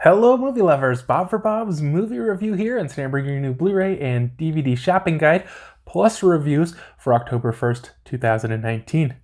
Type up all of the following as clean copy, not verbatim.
Hello movie lovers, Bob for Bob's Movie Review here, and today I'm bringing you a new Blu-ray and DVD shopping guide, plus reviews for October 1st, 2019.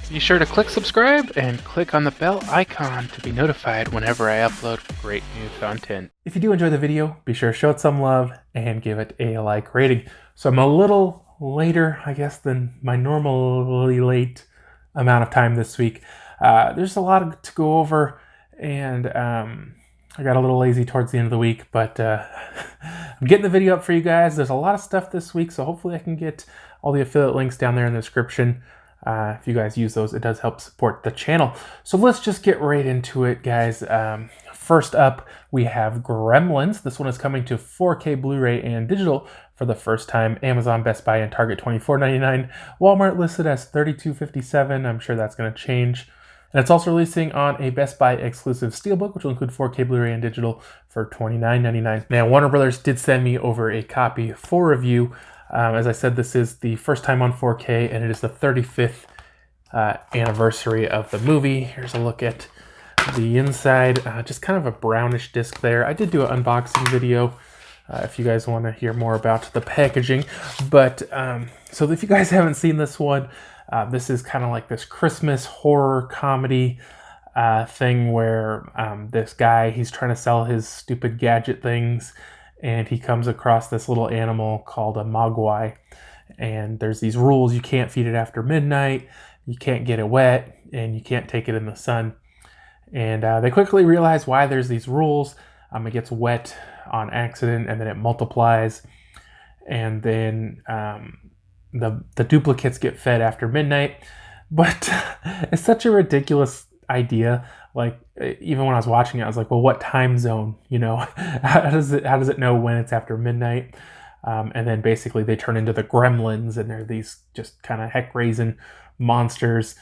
Be sure to click subscribe and click on the bell icon to be notified whenever I upload great new content. If you do enjoy the video, be sure to show it some love and give it a like rating. So I'm a little later, I guess, than my normally late amount of time this week. There's a lot to go over, and I got a little lazy towards the end of the week, but I'm getting the video up for you guys. There's a lot of stuff this week, so hopefully I can get all the affiliate links down there in the description. If you guys use those, it does help support the channel. So let's just get right into it, guys. First up, we have Gremlins. This one is coming to 4K Blu-ray and digital for the first time. Amazon, Best Buy, and Target $24.99. Walmart listed as $32.57. I'm sure that's going to change. And it's also releasing on a Best Buy exclusive steelbook, which will include 4K Blu-ray and digital for $29.99. Now, Warner Brothers did send me over a copy for review. As I said, this is the first time on 4K, and it is the 35th anniversary of the movie. Here's a look at the inside. Just kind of a brownish disc there. I did do an unboxing video if you guys want to hear more about the packaging. But so if you guys haven't seen this one, this is kind of like this Christmas horror comedy thing where this guy, he's trying to sell his stupid gadget things, and he comes across this little animal called a mogwai. And there's these rules. You can't feed it after midnight, you can't get it wet, and you can't take it in the sun. And they quickly realize why there's these rules. It gets wet on accident, and then it multiplies. And then the duplicates get fed after midnight. But it's such a ridiculous idea. Like, even when I was watching it, I was like, well, what time zone, how does it know when it's after midnight? And then basically they turn into the Gremlins, and they're these just kind of heck-raising monsters,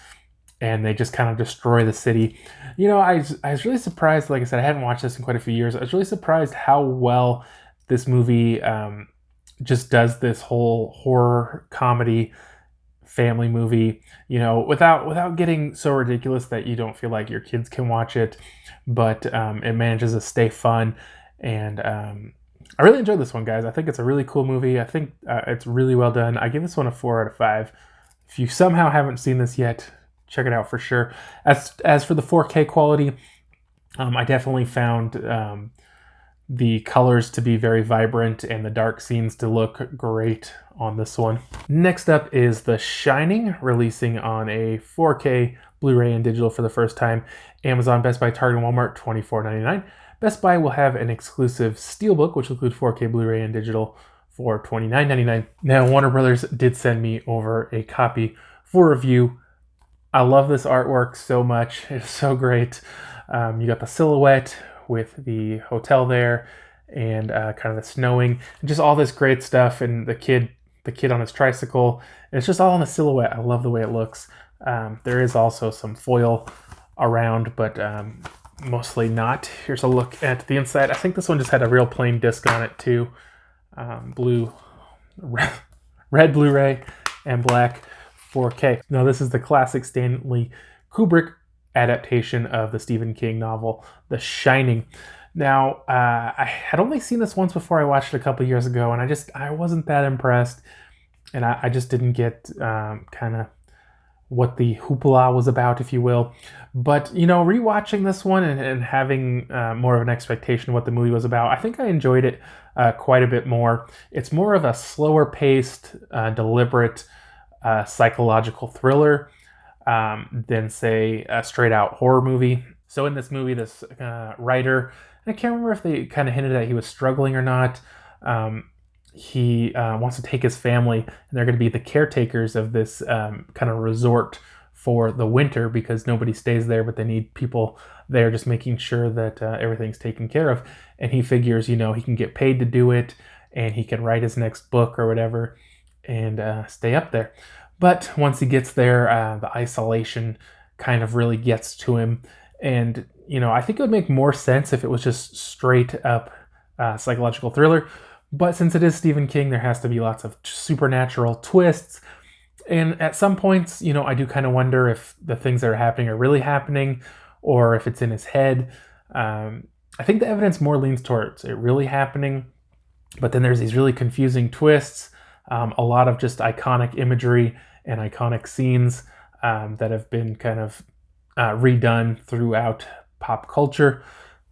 and they just kind of destroy the city. I was really surprised. Like I said, I hadn't watched this in quite a few years. I was really surprised how well this movie just does this whole horror comedy family movie, without getting so ridiculous that you don't feel like your kids can watch it, but it manages to stay fun. And I really enjoyed this one, guys. I think it's a really cool movie. I think it's really well done. I give this one a 4 out of 5. If you somehow haven't seen this yet, check it out for sure. As for the 4K quality, I definitely found the colors to be very vibrant and the dark scenes to look great on this one. Next up is The Shining, releasing on a 4K Blu-ray and digital for the first time. Amazon, Best Buy, Target, and Walmart, $24.99. Best Buy will have an exclusive steelbook, which will include 4K Blu-ray and digital for $29.99. Now, Warner Brothers did send me over a copy for review. I love this artwork so much. It's so great. You got the silhouette with the hotel there, and kind of the snowing, and just all this great stuff, and the kid on his tricycle. And it's just all in the silhouette. I love the way it looks. There is also some foil around, but mostly not. Here's a look at the inside. I think this one just had a real plain disc on it too. Red Blu-ray and black 4K. Now, this is the classic Stanley Kubrick adaptation of the Stephen King novel, The Shining. Now, I had only seen this once before. I watched it a couple years ago, and I wasn't that impressed, and I just didn't get kind of what the hoopla was about, if you will. But, rewatching this one and having more of an expectation of what the movie was about, I think I enjoyed it quite a bit more. It's more of a slower-paced, deliberate psychological thriller than, say, a straight-out horror movie. So in this movie, this writer, and I can't remember if they kind of hinted that he was struggling or not, he wants to take his family, and they're going to be the caretakers of this kind of resort for the winter, because nobody stays there, but they need people there just making sure that everything's taken care of. And he figures, he can get paid to do it, and he can write his next book or whatever, and stay up there. But once he gets there, the isolation kind of really gets to him. And, I think it would make more sense if it was just straight up psychological thriller. But since it is Stephen King, there has to be lots of supernatural twists. And at some points, you know, I do kind of wonder if the things that are happening are really happening or if it's in his head. I think the evidence more leans towards it really happening. But then there's these really confusing twists, a lot of just iconic imagery and iconic scenes that have been kind of redone throughout pop culture.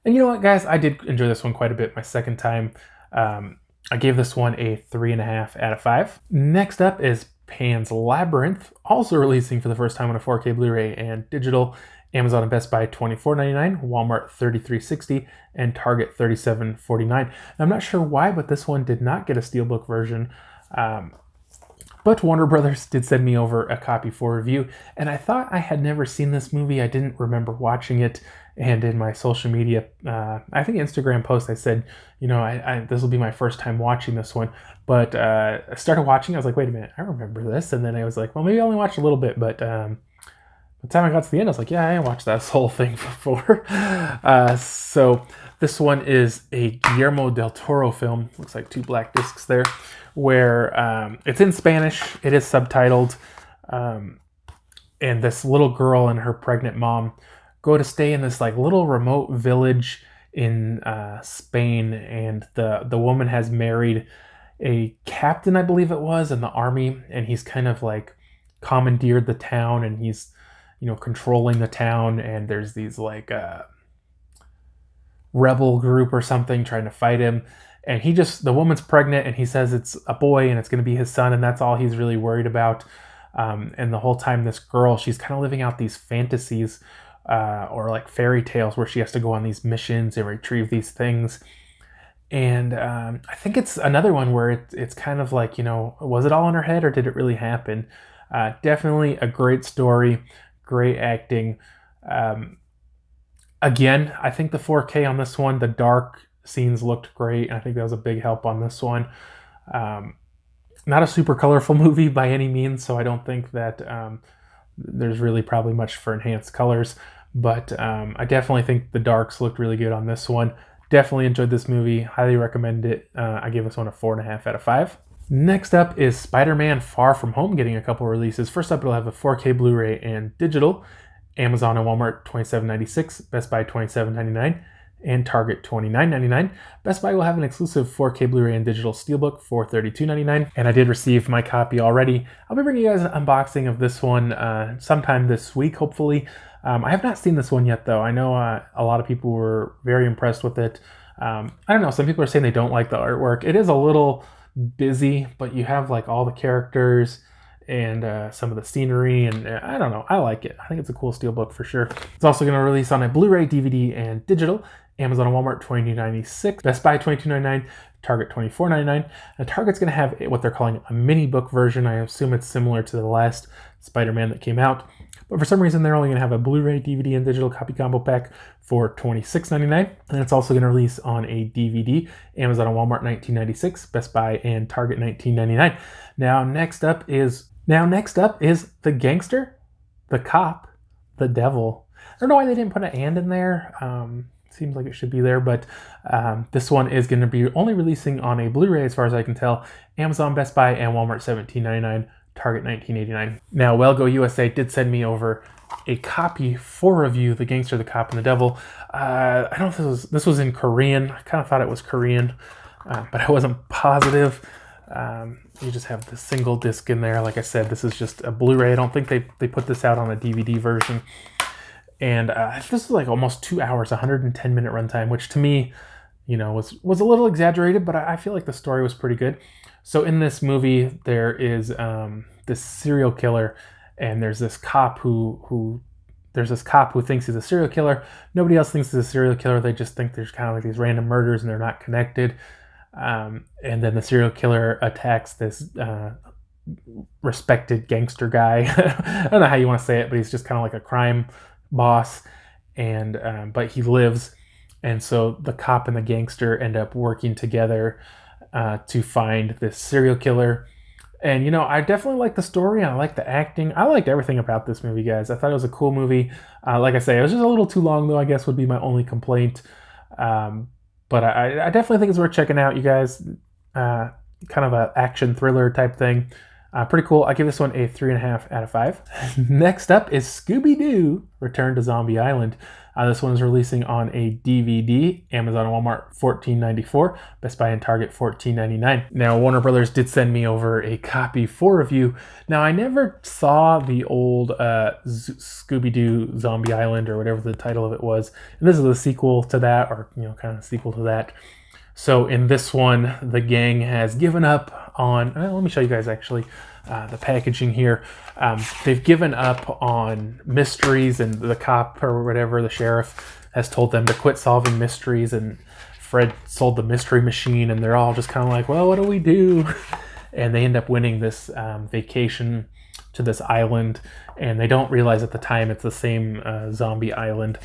And you know what, guys? I did enjoy this one quite a bit my second time. I gave this one a 3.5 out of 5. Next up is Pan's Labyrinth, also releasing for the first time on a 4K Blu-ray and digital. Amazon and Best Buy $24.99, Walmart $33.60, and Target $37.49. I'm not sure why, but this one did not get a Steelbook version. But Warner Brothers did send me over a copy for review, and I thought I had never seen this movie. I didn't remember watching it, and in my social media, I think Instagram post, I said, you know, this will be my first time watching this one. But I started watching, I was like, wait a minute, I remember this. And then I was like, well, maybe I only watched a little bit, but by the time I got to the end, I was like, yeah, I watched that whole thing before. So this one is a Guillermo del Toro film. Looks like 2 black discs there, where it's in Spanish. It is subtitled. And this little girl and her pregnant mom go to stay in this like little remote village in Spain. And the woman has married a captain, I believe it was, in the army. And he's kind of like commandeered the town, and he's, you know, controlling the town. And there's these like rebel group or something trying to fight him. And the woman's pregnant, and he says it's a boy and it's going to be his son, and that's all he's really worried about. And the whole time, this girl, she's kind of living out these fantasies or like fairy tales where she has to go on these missions and retrieve these things. And I think it's another one where it's kind of like, you know, was it all in her head or did it really happen? Definitely a great story, great acting. Again, I think the 4K on this one, the dark scenes looked great. And I think that was a big help on this one. Not a super colorful movie by any means, so I don't think that there's really probably much for enhanced colors. But I definitely think the darks looked really good on this one. Definitely enjoyed this movie. Highly recommend it. I gave this one a 4.5 out of 5. Next up is Spider-Man Far From Home, getting a couple releases. First up, it'll have a 4K Blu-ray and digital. Amazon and Walmart $27.96, Best Buy $27.99, and Target $29.99. Best Buy will have an exclusive 4K Blu-ray and digital steelbook for $32.99, and I did receive my copy already. I'll be bringing you guys an unboxing of this one sometime this week, hopefully. I have not seen this one yet, though. I know a lot of people were very impressed with it. I don't know, some people are saying they don't like the artwork. It is a little busy, but you have like all the characters and some of the scenery, and I don't know, I like it. I think it's a cool steelbook for sure. It's also going to release on a Blu-ray, DVD, and digital. Amazon and Walmart $22.96, Best Buy $22.99, Target $24.99. And Target's going to have what they're calling a mini book version. I assume it's similar to the last Spider-Man that came out. But for some reason, they're only going to have a Blu-ray, DVD, and digital copy combo pack for $26.99. And it's also going to release on a DVD. Amazon and Walmart $19.96, Best Buy and Target $19.99. Now next up is the gangster, the cop, the devil. I don't know why they didn't put an "and" in there. Seems like it should be there, but this one is going to be only releasing on a Blu-ray as far as I can tell. Amazon, Best Buy, and Walmart $17.99. Target $19.89. Now, Wellgo USA did send me over a copy for review, The Gangster, the Cop, and the Devil. I don't know if this was in Korean. I kind of thought it was Korean, but I wasn't positive. You just have the single disc in there. Like I said, this is just a Blu-ray. I don't think they put this out on a DVD version. And this is like almost 2 hours, 110-minute runtime, which to me, you know, was a little exaggerated, but I feel like the story was pretty good. So in this movie, there is this serial killer, and there's this cop who thinks he's a serial killer. Nobody else thinks he's a serial killer. They just think there's kind of like these random murders, and they're not connected. And then the serial killer attacks this respected gangster guy. I don't know how you want to say it, but he's just kind of like a crime boss, and but he lives. And so the cop and the gangster end up working together to find this serial killer. And, you know, I definitely like the story. I like the acting. I liked everything about this movie, guys. I thought it was a cool movie. Like I say, it was just a little too long, though, I guess would be my only complaint. But I definitely think it's worth checking out, you guys. kind of a action thriller type thing. Pretty cool. I give this one a 3.5 out of 5. Next up is Scooby-Doo Return to Zombie Island. This one is releasing on a DVD. Amazon and Walmart $14.94. Best Buy and Target $14.99. Now, Warner Brothers did send me over a copy for review. Now, I never saw the old Scooby-Doo Zombie Island, or whatever the title of it was. And this is a sequel to that, or kind of a sequel to that. So in this one, the gang has given up on, let me show you guys actually the packaging here. They've given up on mysteries, and the cop or whatever, the sheriff, has told them to quit solving mysteries, and Fred sold the mystery machine, and they're all just kind of like, well, what do we do? And they end up winning this vacation to this island, and they don't realize at the time it's the same zombie island.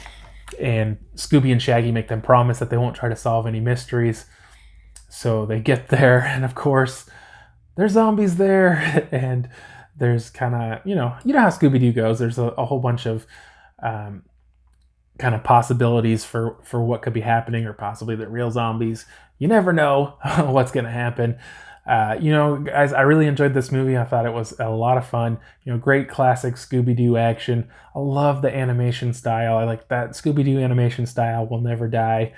And Scooby and Shaggy make them promise that they won't try to solve any mysteries. So they get there, and of course, there's zombies there, and there's kind of, you know how Scooby-Doo goes. There's a whole bunch of kind of possibilities for what could be happening, or possibly they're real zombies. You never know what's going to happen. Guys, I really enjoyed this movie. I thought it was a lot of fun. Great classic Scooby-Doo action. I love the animation style. I like that Scooby-Doo animation style will never die.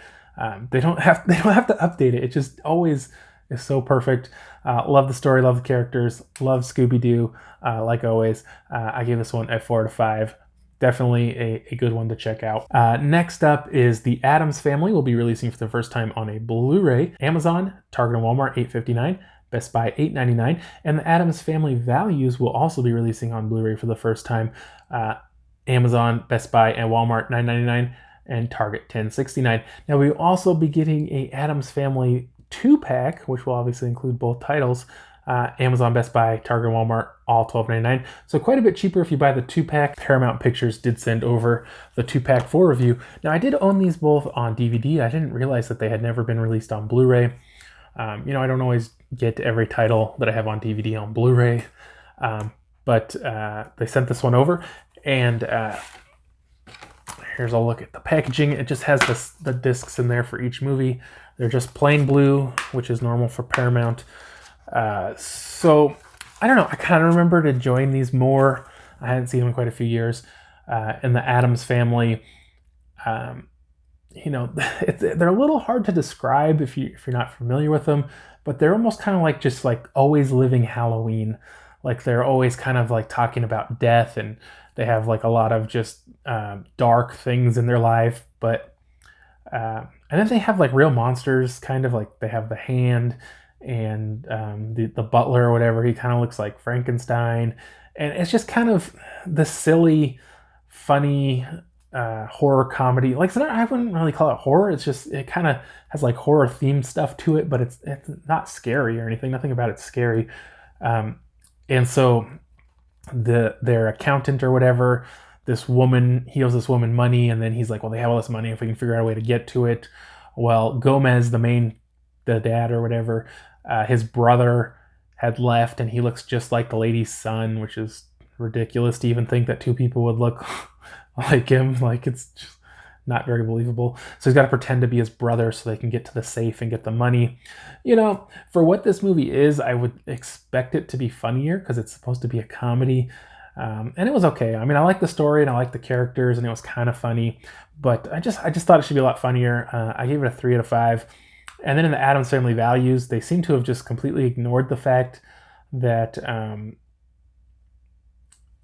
They don't have to update it. It just always is so perfect. Love the story, love the characters, love Scooby-Doo. Like always, I give this one a 4 out of 5. Definitely a good one to check out. Next up is The Addams Family. Will be releasing for the first time on a Blu-ray. Amazon, Target, and Walmart $8.59. Best Buy $8.99. And The Addams Family Values will also be releasing on Blu-ray for the first time. Amazon, Best Buy, and Walmart $9.99. And Target $10.69. Now we'll also be getting a Addams Family 2-pack, which will obviously include both titles. Amazon, Best Buy, Target, Walmart, all $12.99. So quite a bit cheaper if you buy the 2-pack. Paramount Pictures did send over the 2-pack for review. Now I did own these both on DVD. I didn't realize that they had never been released on Blu-ray. I don't always get every title that I have on DVD on Blu-ray. But they sent this one over, and here's a look at the packaging. It just has the discs in there for each movie. They're just plain blue, which is normal for Paramount. So I don't know. I kind of remembered enjoying these more. I hadn't seen them in quite a few years. And the Addams Family, they're a little hard to describe if you're not familiar with them, but they're almost kind of like just like always living Halloween. Like they're always kind of like talking about death, and they have like a lot of just dark things in their life. But and then they have like real monsters, kind of like they have the Hand, and the butler or whatever. He kind of looks like Frankenstein, and it's just kind of the silly, funny horror comedy. Like, I wouldn't really call it horror. It's just, it kind of has like horror themed stuff to it, but it's not scary or anything. Nothing about it's scary. And so their accountant or whatever, this woman, he owes this woman money, and then he's like, well, they have all this money if we can figure out a way to get to it. Well, Gomez, the dad or whatever, his brother had left, and he looks just like the lady's son, which is ridiculous to even think that two people would look like him. Like, it's just not very believable. So he's got to pretend to be his brother so they can get to the safe and get the money. For what this movie is, I would expect it to be funnier because it's supposed to be a comedy. And it was okay. I mean, I like the story and I like the characters, and it was kind of funny, but I just thought it should be a lot funnier. I gave it a 3 out of 5. And then in the Addams Family Values, they seem to have just completely ignored the fact that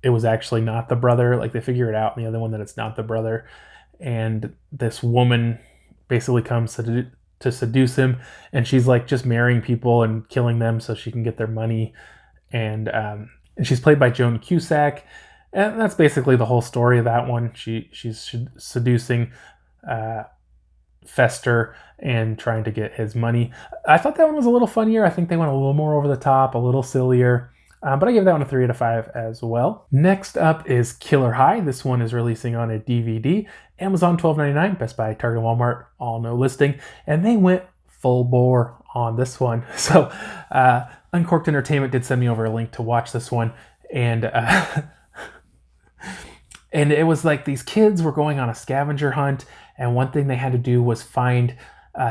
it was actually not the brother. Like, they figure it out in the other one that it's not the brother. And this woman basically comes to seduce him, and she's like just marrying people and killing them so she can get their money. And she's played by Joan Cusack, and that's basically the whole story of that one. She's seducing Fester and trying to get his money. I thought that one was a little funnier. I think they went a little more over the top, a little sillier. But I give that one a 3 out of 5 as well. Next up is Killer High. This one is releasing on a DVD. Amazon $12.99, Best Buy, Target, and Walmart, all no listing. And they went full bore on this one. So Uncorked Entertainment did send me over a link to watch this one. And and it was like these kids were going on a scavenger hunt. And one thing they had to do was find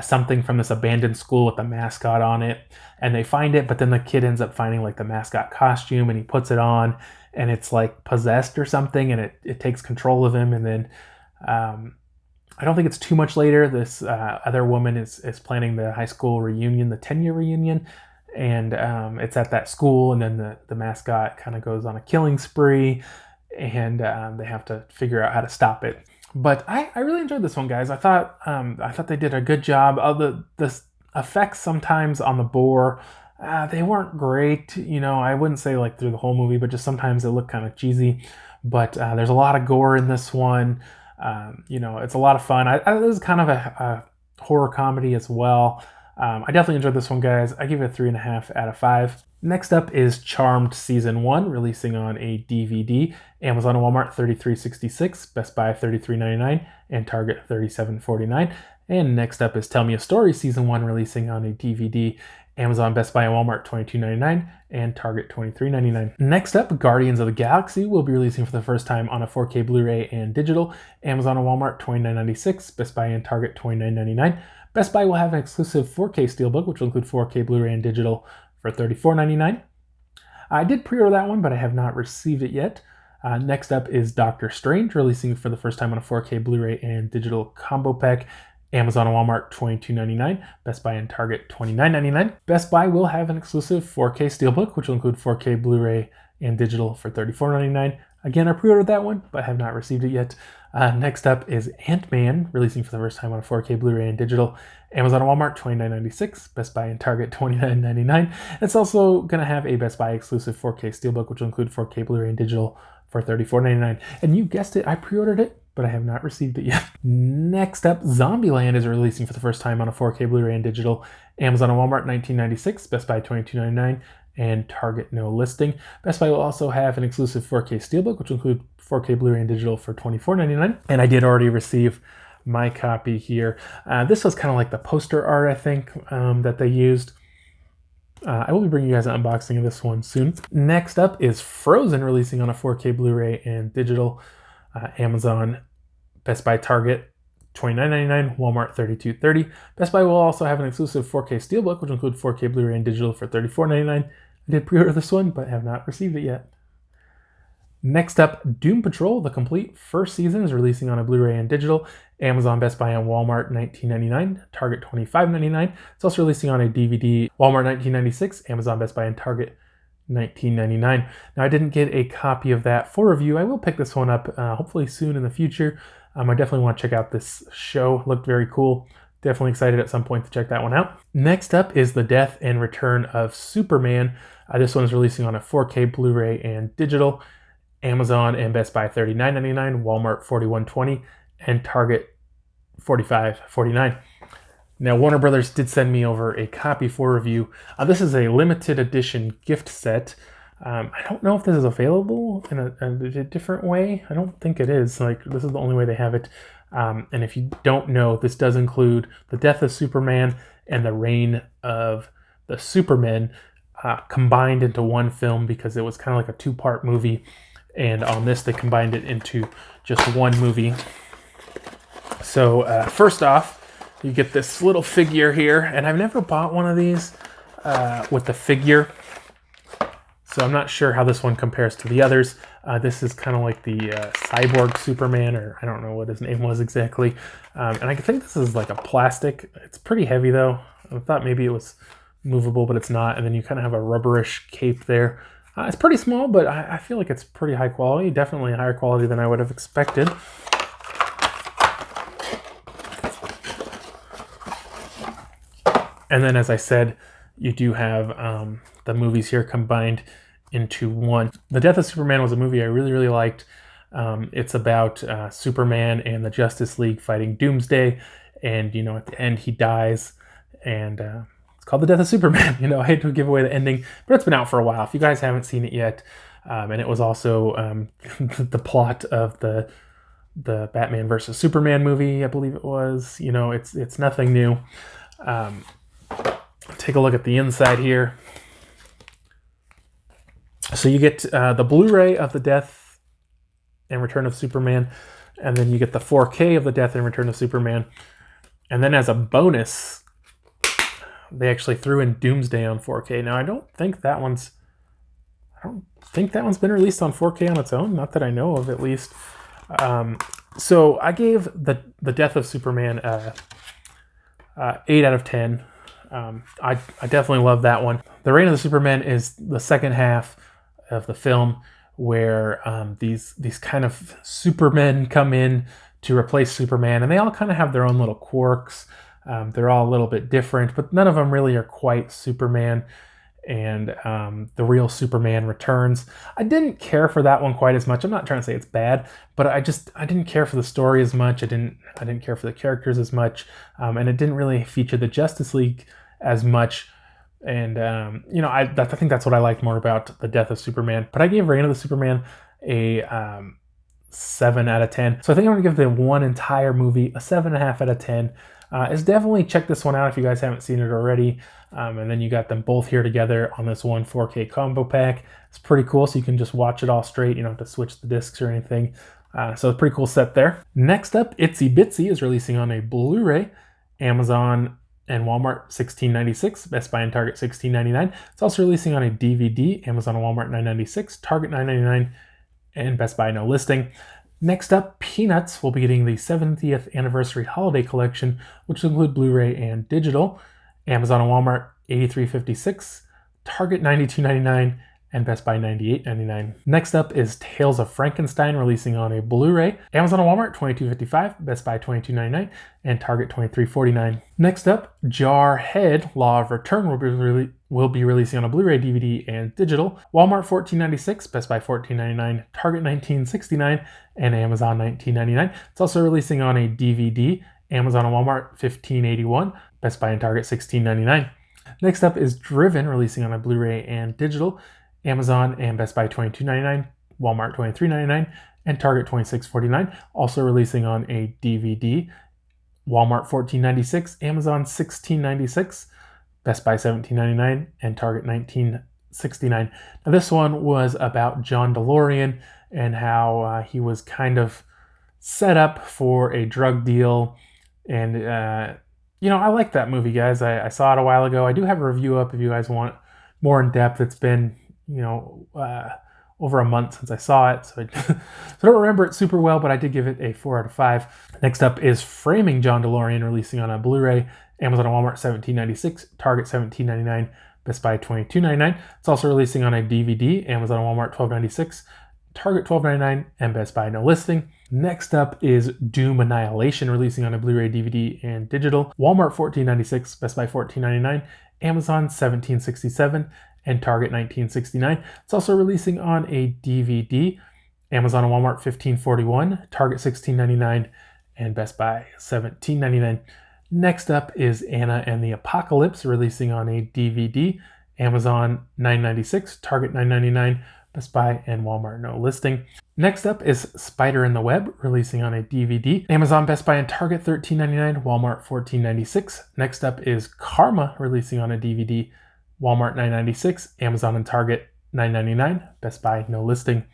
something from this abandoned school with the mascot on it, and they find it, but then the kid ends up finding like the mascot costume, and he puts it on, and it's like possessed or something, and it takes control of him. And then I don't think it's too much later, this other woman is planning the high school reunion, the 10-year reunion, and it's at that school, and then the mascot kind of goes on a killing spree, and they have to figure out how to stop it. But I really enjoyed this one, guys. I thought they did a good job. The effects sometimes on the boar, they weren't great. You know, I wouldn't say like through the whole movie, but just sometimes it looked kind of cheesy. But there's a lot of gore in this one. You know, it's a lot of fun. This is kind of a horror comedy as well. I definitely enjoyed this one, guys. I give it a 3.5 out of 5. Next up is Charmed Season 1, releasing on a DVD. Amazon and Walmart $33.66, Best Buy $33.99, and Target $37.49. And next up is Tell Me a Story Season 1, releasing on a DVD. Amazon, Best Buy, and Walmart $22.99, and Target $23.99. Next up, Guardians of the Galaxy will be releasing for the first time on a 4K Blu-ray and digital. Amazon and Walmart $29.96, Best Buy and Target $29.99. Best Buy will have an exclusive 4K Steelbook, which will include 4K Blu-ray and digital for $34.99. I did pre-order that one, but I have not received it yet. Next up is Doctor Strange, releasing for the first time on a 4K Blu-ray and digital combo pack. Amazon and Walmart $22.99, Best Buy and Target $29.99. Best Buy will have an exclusive 4K Steelbook, which will include 4K Blu-ray and digital for $34.99. Again, I pre-ordered that one, but have not received it yet. Next up is Ant-Man, releasing for the first time on a 4K Blu-ray and digital. Amazon and Walmart $29.96, Best Buy and Target $29.99. It's also going to have a Best Buy exclusive 4K Steelbook, which will include 4K Blu-ray and digital for $34.99. And you guessed it, I pre-ordered it, but I have not received it yet. Next up, Zombieland is releasing for the first time on a 4K Blu-ray and digital. Amazon and Walmart $19.96, Best Buy $22.99, and Target no listing. Best Buy will also have an exclusive 4K Steelbook, which will include 4K Blu-ray and digital for $24.99. And I did already receive my copy here. This was kind of like the poster art, I think, that they used. I will be bringing you guys an unboxing of this one soon. Next up is Frozen, releasing on a 4K Blu-ray and digital. Amazon, Best Buy, Target $29.99, Walmart $32.30. Best Buy will also have an exclusive 4K Steelbook, which will include 4K Blu-ray and digital for $34.99. I did pre-order this one, but have not received it yet. Next up, Doom Patrol, the complete first season, is releasing on a Blu-ray and digital. Amazon, Best Buy, and Walmart $19.99, Target $25.99. It's also releasing on a DVD. Walmart $19.96, Amazon, Best Buy, and Target $19.99. Now, I didn't get a copy of that for review. I will pick this one up hopefully soon in the future. I definitely want to check out this show. Looked very cool. Definitely excited at some point to check that one out. Next up is The Death and Return of Superman. This one is releasing on a 4K Blu-ray and digital. Amazon and Best Buy $39.99, Walmart $41.20, and Target $45.49. Now, Warner Brothers did send me over a copy for review. This is a limited edition gift set. I don't know if this is available in a different way. I don't think it is. Like, this is the only way they have it. And if you don't know, this does include The Death of Superman and The Reign of the Supermen combined into one film, because it was kind of like a two-part movie. And on this, they combined it into just one movie. So first off, you get this little figure here. And I've never bought one of these with the figure, so I'm not sure how this one compares to the others. This is kind of like the cyborg Superman, or I don't know what his name was exactly. And I think this is like a plastic. It's pretty heavy though. I thought maybe it was movable, but it's not. And then you kind of have a rubberish cape there. It's pretty small, but I feel like it's pretty high quality. Definitely higher quality than I would have expected. And then, as I said, you do have the movies here combined into one. The Death of Superman was a movie I really, really liked. It's about Superman and the Justice League fighting Doomsday. And, you know, at the end he dies. And it's called The Death of Superman. You know, I hate to give away the ending, but it's been out for a while. If you guys haven't seen it yet. And it was also the plot of the Batman versus Superman movie, I believe it was. You know, it's nothing new. Take a look at the inside here. So you get the Blu-ray of The Death and Return of Superman, and then you get the 4K of The Death and Return of Superman. And then as a bonus, they actually threw in Doomsday on 4K. Now I don't think that one's been released on 4K on its own, not that I know of at least. So I gave the Death of Superman 8 out of 10. I definitely love that one. The Reign of the Supermen is the second half of the film where these kind of supermen come in to replace Superman, and they all kind of have their own little quirks. They're all a little bit different, but none of them really are quite Superman. And the real Superman returns. I didn't care for that one quite as much. I'm not trying to say it's bad, but I didn't care for the story as much. I didn't care for the characters as much, and it didn't really feature the Justice League as much. And I think that's what I liked more about the Death of Superman. But I gave Reign of the Superman a 7 out of 10. So I think I'm gonna give the one entire movie a 7.5 out of 10. Is definitely check this one out if you guys haven't seen it already. And then you got them both here together on this one 4K combo pack. It's pretty cool, so you can just watch it all straight. You don't have to switch the discs or anything. So a pretty cool set there. Next up, Itsy Bitsy is releasing on a Blu-ray. Amazon and Walmart $16.96, Best Buy and Target $16.99. It's also releasing on a DVD. Amazon and Walmart $9.96, Target $9.99, and Best Buy no listing. Next up, Peanuts will be getting the 70th Anniversary Holiday Collection, which will include Blu-ray and digital. Amazon and Walmart $83.56, Target $92.99, and Best Buy $98.99. Next up is Tales of Frankenstein, releasing on a Blu-ray. Amazon and Walmart $22.55, Best Buy $22.99, and Target $23.49. Next up, Jarhead, Law of Return will be releasing on a Blu-ray, DVD, and digital. Walmart $14.96, Best Buy $14.99, Target $19.69, and Amazon $19.99. It's also releasing on a DVD. Amazon and Walmart $15.81, Best Buy and Target $16.99. Next up is Driven, releasing on a Blu-ray and digital. Amazon and Best Buy $22.99, Walmart $23.99, and Target $26.49. Also releasing on a DVD. Walmart $14.96, Amazon $16.96, Best Buy $17.99, and Target $19.69. Now this one was about John Delorean and how he was kind of set up for a drug deal. And, I like that movie, guys. I saw it a while ago. I do have a review up if you guys want more in depth. It's been, over a month since I saw it. So I don't remember it super well, but I did give it a 4 out of 5. Next up is Framing John DeLorean, releasing on a Blu-ray. Amazon and Walmart $17.96, Target $17.99, Best Buy $22.99. It's also releasing on a DVD. Amazon and Walmart $12.96, Target $12.99, and Best Buy no listing. Next up is Doom Annihilation, releasing on a Blu-ray, DVD, and digital. Walmart $14.96, Best Buy $14.99, Amazon $17.67, and Target $19.69. It's also releasing on a DVD. Amazon and Walmart $15.41, Target $16.99, and Best Buy $17.99. Next up is Anna and the Apocalypse, releasing on a DVD. Amazon $9.96, Target $9.99, Best Buy and Walmart no listing. Next up is Spider in the Web, releasing on a DVD. Amazon, Best Buy, and Target $13.99, Walmart $14.96. Next up is Karma, releasing on a DVD. Walmart $9.96, Amazon and Target $9.99, Best Buy no listing.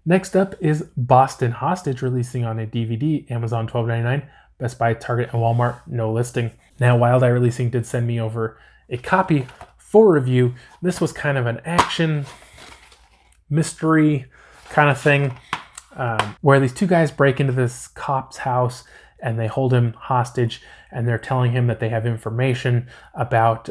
Next up is Boston Hostage, releasing on a DVD. Amazon $12.99, Best Buy, Target, and Walmart no listing. Now, Wild Eye Releasing did send me over a copy for review. This was kind of an action mystery kind of thing, where these two guys break into this cop's house and they hold him hostage, and they're telling him that they have information about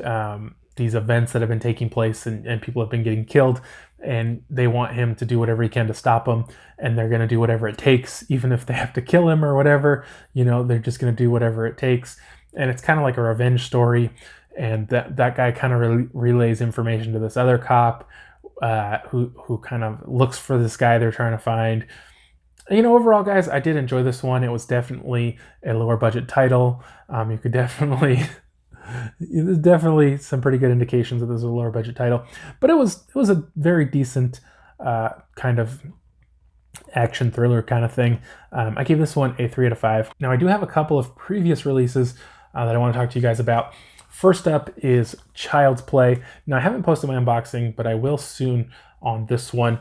these events that have been taking place, and people have been getting killed, and they want him to do whatever he can to stop them, and they're going to do whatever it takes, even if they have to kill him or whatever. They're just going to do whatever it takes. And it's kind of like a revenge story, and that guy kind of relays information to this other cop, who kind of looks for this guy they're trying to find. Overall, guys, I did enjoy this one. It was definitely a lower budget title. You could definitely there's definitely some pretty good indications that this is a lower budget title, but it was a very decent kind of action thriller kind of thing. I gave this one a 3 out of 5. Now, I do have a couple of previous releases that I want to talk to you guys about. First up is Child's Play. Now, I haven't posted my unboxing, but I will soon on this one.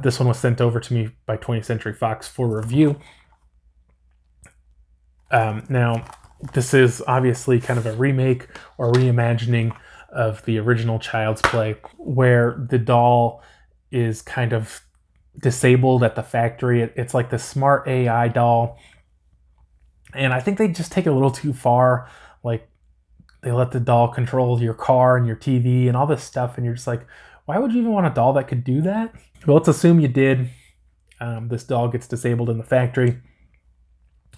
This one was sent over to me by 20th Century Fox for review. Now, this is obviously kind of a remake or reimagining of the original Child's Play, where the doll is kind of disabled at the factory. It's like the smart AI doll. And I think they just take it a little too far. Like, they let the doll control your car and your TV and all this stuff. And you're just like, why would you even want a doll that could do that? Well, let's assume you did. This doll gets disabled in the factory.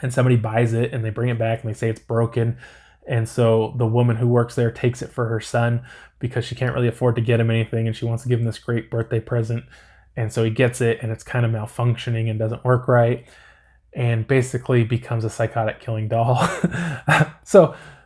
And somebody buys it and they bring it back and they say it's broken. And so the woman who works there takes it for her son because she can't really afford to get him anything. And she wants to give him this great birthday present. And so he gets it and it's kind of malfunctioning and doesn't work right. And basically becomes a psychotic killing doll.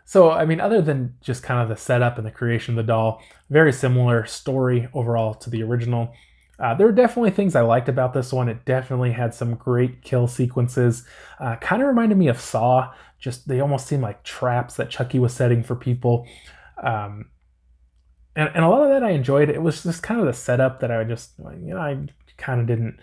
So, I mean, other than just kind of the setup and the creation of the doll, very similar story overall to the original. There were definitely things I liked about this one. It definitely had some great kill sequences. Kind of reminded me of Saw. Just, they almost seemed like traps that Chucky was setting for people. And a lot of that I enjoyed. It was just kind of the setup that I just, I kind of didn't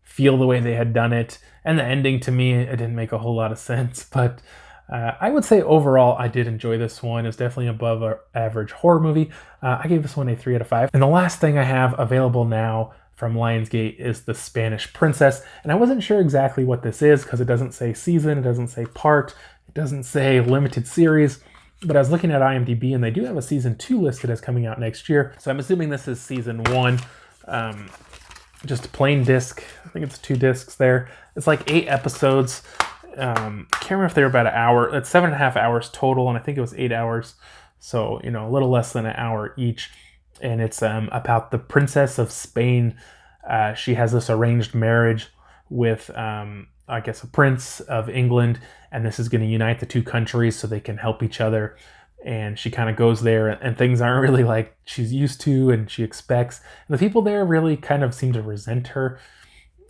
feel the way they had done it. And the ending, to me, it didn't make a whole lot of sense. But I would say overall, I did enjoy this one. It's definitely above our average horror movie. I gave this one a 3 out of 5. And the last thing I have available now from Lionsgate is The Spanish Princess. And I wasn't sure exactly what this is because it doesn't say season, it doesn't say part, it doesn't say limited series. But I was looking at IMDb and they do have a season 2 listed as coming out next year. So I'm assuming this is season 1. Just a plain disc. I think it's 2 discs there. It's like 8 episodes. Can't remember if they were about an hour. It's 7.5 hours total, and I think it was 8 hours. So, a little less than an hour each. And it's about the Princess of Spain. She has this arranged marriage with, I guess, a prince of England, and this is going to unite the two countries so they can help each other. And she kind of goes there and things aren't really like she's used to and she expects. And the people there really kind of seem to resent her.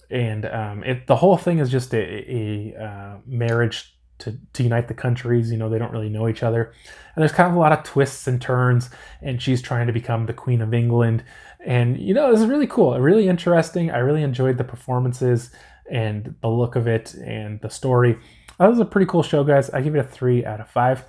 And the whole thing is just a marriage to unite the countries. They don't really know each other. And there's kind of a lot of twists and turns. And she's trying to become the Queen of England. And, this is really cool. Really interesting. I really enjoyed the performances and the look of it and the story. That was a pretty cool show, guys. I give it a 3 out of 5.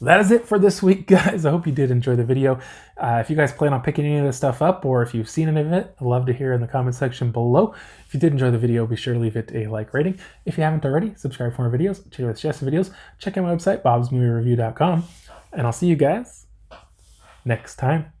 That is it for this week, guys. I hope you did enjoy the video. If you guys plan on picking any of this stuff up or if you've seen any of it, I'd love to hear in the comment section below. If you did enjoy the video, be sure to leave it a like rating. If you haven't already, subscribe for more videos, check out suggested videos, check out my website, BobsMovieReview.com, and I'll see you guys next time.